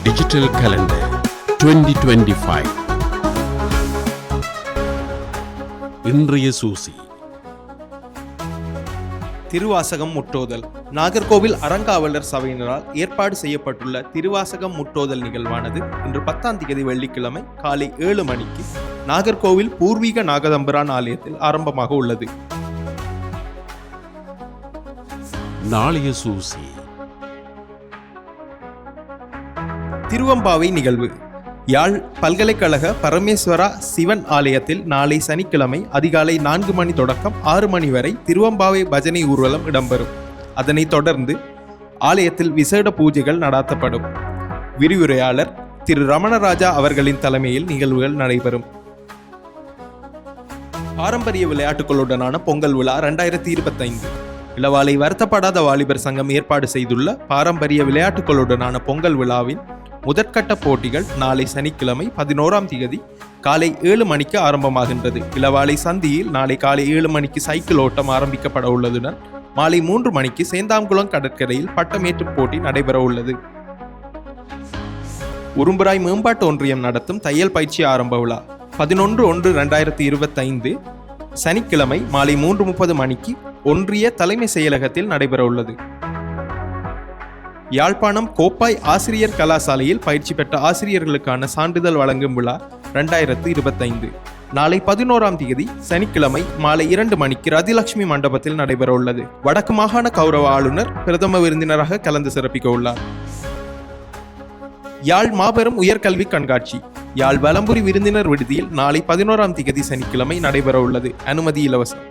Digital Calendar 2025. இன்றைய சூசி. திருவாசகம் முற்றோதல். நாகர்கோவில் அறங்காவலர் சபையினரால் ஏற்பாடு செய்யப்பட்டுள்ள திருவாசகம் முற்றோதல் நிகழ்வானது இன்று 10ஆம் தேதி வெள்ளிக்கிழமை காலை 7 மணிக்கு நாகர்கோவில் பூர்வீக நாகதம்பரான் ஆலயத்தில் ஆரம்பமாக உள்ளது. நாளைய சூசி. திருவம்பாவை நிகழ்வு. யாழ் பல்கலைக்கழக பரமேஸ்வரா சிவன் ஆலயத்தில் நாளை சனிக்கிழமை அதிகாலை 4 மணி தொடக்கம் 6 மணி வரை திருவம்பாவை பஜனை ஊர்வலம் இடம்பெறும். அதனைத் தொடர்ந்து ஆலயத்தில் விசேட பூஜைகள் நடாத்தப்படும். விரிவுரையாளர் திரு ரமணராஜா அவர்களின் தலைமையில் நிகழ்வுகள் நடைபெறும். பாரம்பரிய விளையாட்டுகளுடனான பொங்கல் விழா 2025. இளவாலை வருத்தப்படாத வாலிபர் சங்கம் ஏற்பாடு செய்துள்ள பாரம்பரிய விளையாட்டுகளுடனான பொங்கல் விழாவின் முதற்கட்ட போட்டிகள் நாளை சனிக்கிழமை 11ஆம் தேதி காலை 7 மணிக்கு ஆரம்பமாகின்றது. இளவாலை சந்தியில் நாளை காலை 7 மணிக்கு சைக்கிள் ஓட்டம் ஆரம்பிக்கப்பட உள்ளதுடன் மாலை 3 மணிக்கு சேந்தாம்குளம் கடற்கரையில் பட்டமேற்றும் போட்டி நடைபெற உள்ளது. உரும்புராய் மேம்பாட்டு ஒன்றியம் நடத்தும் தையல் பயிற்சி ஆரம்ப விழா 11/1/2025 சனிக்கிழமை மாலை 3:30 மணிக்கு ஒன்றிய தலைமை செயலகத்தில் நடைபெற உள்ளது. யாழ்ப்பாணம் கோப்பாய் ஆசிரியர் கலாசாலையில் பயிற்சி பெற்ற ஆசிரியர்களுக்கான சான்றிதழ் வழங்கும் விழா 2025 நாளை 11ஆம் தேதி சனிக்கிழமை மாலை 2 மணிக்கு ரதிலட்சுமி மண்டபத்தில் நடைபெற உள்ளது. வடக்கு மாகாண கௌரவ ஆளுநர் பிரதம விருந்தினராக கலந்து சிறப்பிக்க உள்ளார். யாழ் மாபெரும் உயர்கல்வி கண்காட்சி யாழ் வலம்புரி விருந்தினர் விடுதியில் நாளை 11ஆம் தேதி சனிக்கிழமை நடைபெற உள்ளது. அனுமதி இலவசம்.